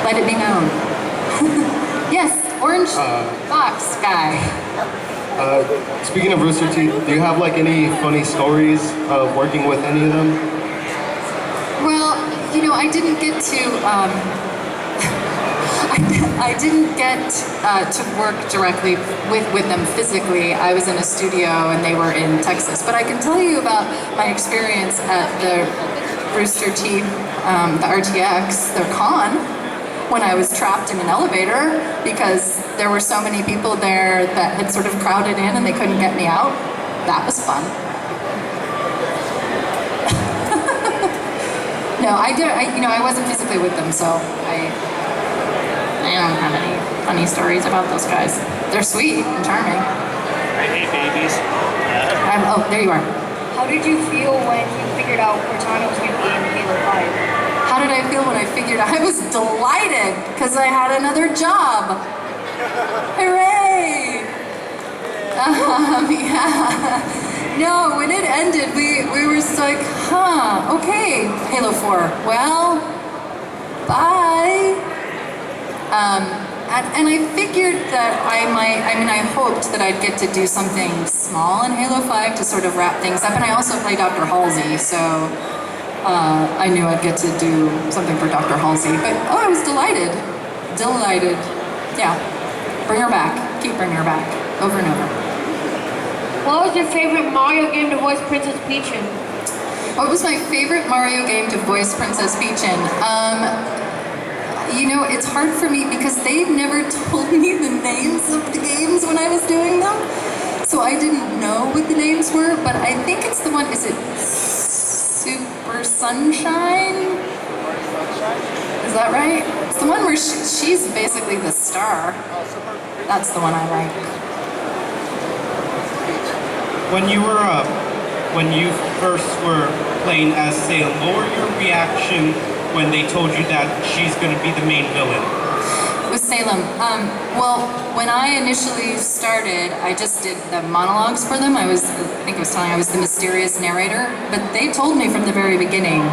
Let it be known. Yes, orange fox guy. Speaking of Rooster Teeth, do you have like any funny stories of working with any of them? Well, you know, I didn't get to I didn't get to work directly with them physically. I was in a studio and they were in Texas. But I can tell you about my experience at the Rooster Teeth, the RTX, their con, when I was trapped in an elevator because there were so many people there that had sort of crowded in and they couldn't get me out. That was fun. No, I wasn't physically with them, so I don't have any funny stories about those guys. They're sweet and charming. I hate babies. Oh, there you are. How did you feel when you figured out Cortana was going to be in Halo 5? How did I feel when I figured out? I was delighted because I had another job. Hooray! Yeah. No, when it ended, we were just like, huh, okay, Halo 4. Well, bye. And I figured that I hoped that I'd get to do something small in Halo 5 to sort of wrap things up. And I also play Dr. Halsey, so I knew I'd get to do something for Dr. Halsey. But, oh, I was delighted. Delighted. Yeah. Bring her back. Keep bringing her back. Over and over. What was your favorite Mario game to voice Princess Peach in? What was my favorite Mario game to voice Princess Peach in? You know, it's hard for me because they've never told me the names of the games when I was doing them. So I didn't know what the names were, but I think it's the one, is it Super Sunshine? Is that right? It's the one where she's basically the star. That's the one I like. When you first were playing as Salem, what were your reaction when they told you that she's going to be the main villain? With Salem, well, when I initially started, I just did the monologues for them. I think I was telling you I was the mysterious narrator, but they told me from the very beginning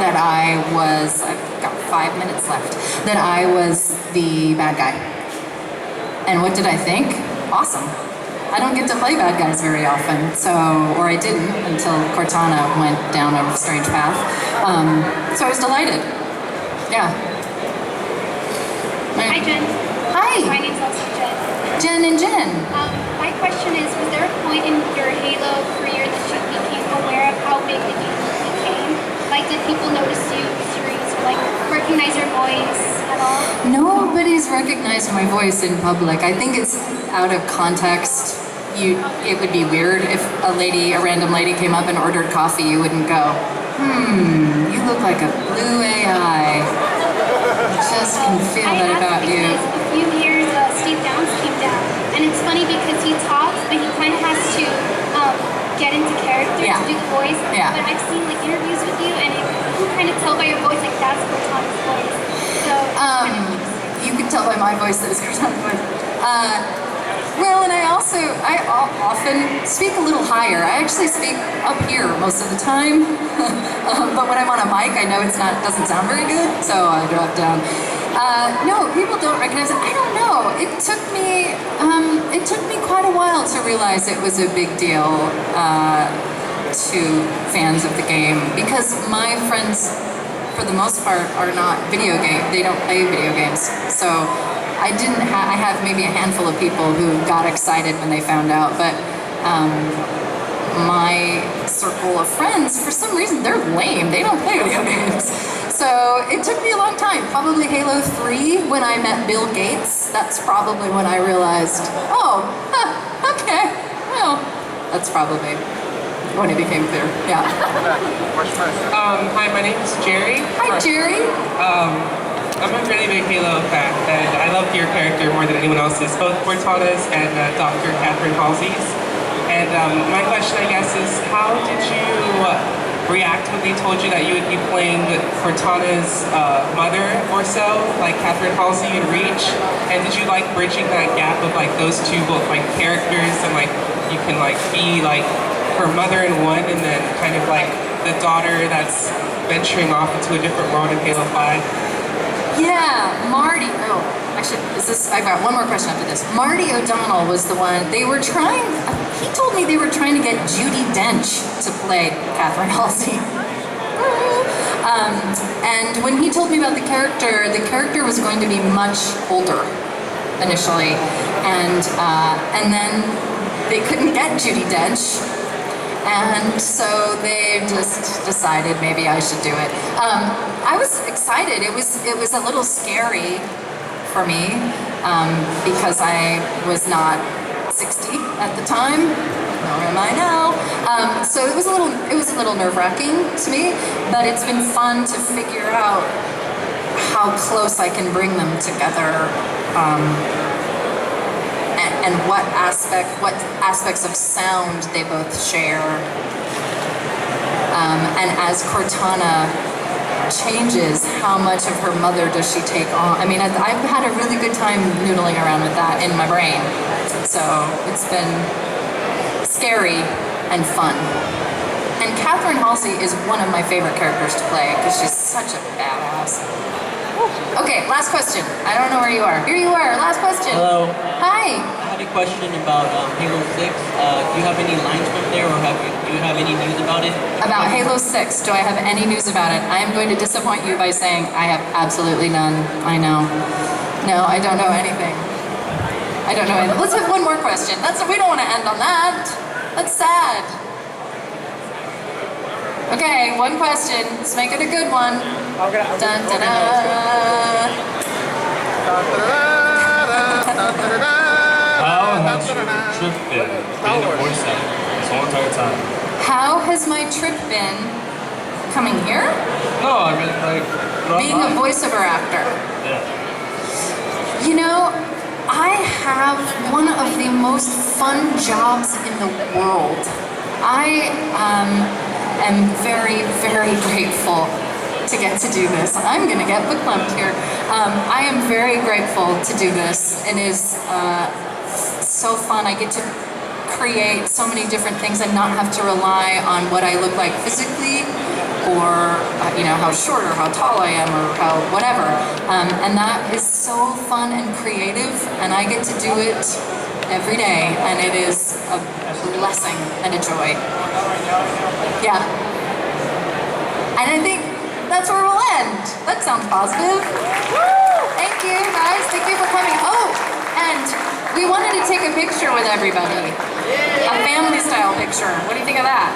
that I've got 5 minutes left, that I was the bad guy. And what did I think? Awesome. I don't get to play bad guys very often, or I didn't until Cortana went down a strange path. So I was delighted. Yeah. Hi, Jen. Hi. My name's also Jen. Jen and Jen. My question is, was there a point in your Halo career that you became aware of how big the game became? Like, did people notice you serious, or like recognize your voice at all? Nobody's recognized my voice in public. I think it's out of context. It would be weird if a random lady came up and ordered coffee, you wouldn't go, you look like a blue AI. I just can feel that about you. A few years, Steve Downs came down, and it's funny because he talks, but he kind of has to get into character to do the voice. Yeah. But I've seen like interviews with you, and you kind of tell by your voice, like that's Cortana's voice. So you could tell by my voice that it's Cortana's voice. Well, and I often speak a little higher. I actually speak up here most of the time, but when I'm on a mic, I know doesn't sound very good, so I drop down. No, people don't recognize it. I don't know. It took me quite a while to realize it was a big deal to fans of the game, because my friends, for the most part, are not they don't play video games, so I have maybe a handful of people who got excited when they found out, but my circle of friends, for some reason, they're lame. They don't play video games. So it took me a long time. Probably Halo 3, when I met Bill Gates, that's probably when I realized, okay, well, that's probably when it became clear, yeah. Hi, my name is Jerry. Hi, Jerry. I'm a really big Halo fan, and I love your character more than anyone else's, both Cortana's and Dr. Catherine Halsey's. And my question, I guess, is how did you react when they told you that you would be playing Cortana's mother or so, like Catherine Halsey and Reach? And did you like bridging that gap of like those two both like characters, and like you can like be like her mother in one, and then kind of like the daughter that's venturing off into a different world in Halo 5? Yeah, Marty. Oh, actually, I've got one more question after this. Marty O'Donnell was the one. They were trying. He told me they were trying to get Judi Dench to play Catherine Halsey. And when he told me about the character was going to be much older initially, and then they couldn't get Judi Dench. And so they just decided maybe I should do it. I was excited. It was a little scary for me because I was not 60 at the time. Nor am I now. So it was a little nerve-wracking to me. But it's been fun to figure out how close I can bring them together. And what aspects of sound they both share. And as Cortana changes, how much of her mother does she take on? I mean, I've had a really good time noodling around with that in my brain. So it's been scary and fun. And Catherine Halsey is one of my favorite characters to play because she's such a badass. Okay, last question. I don't know where you are. Here you are, last question. Hello. Hi. I had a question about Halo 6. Do you have any lines from there, or do you have any news about it? About Halo 6, do I have any news about it? I am going to disappoint you by saying I have absolutely none. I know. No, I don't know anything. I don't know anything. Let's have one more question. We don't want to end on that. That's sad. Okay, one question. Let's make it a good one. Dun, da, da. How has your trip been being a voice actor this whole entire time? How has my trip been coming here? No, I mean like Being a voiceover actor. Yeah. You know, I have one of the most fun jobs in the world. I am very, very grateful to get to do this. I'm gonna get booklumped here. I am very grateful to do this. It is so fun. I get to create so many different things and not have to rely on what I look like physically or how short or how tall I am or how whatever. And that is so fun and creative, and I get to do it every day, and it is a blessing and a joy. Yeah. And I think that's where we'll end. That sounds positive. Woo! Thank you, guys. Thank you for coming. Oh, and we wanted to take a picture with everybody. A family style picture. What do you think of that?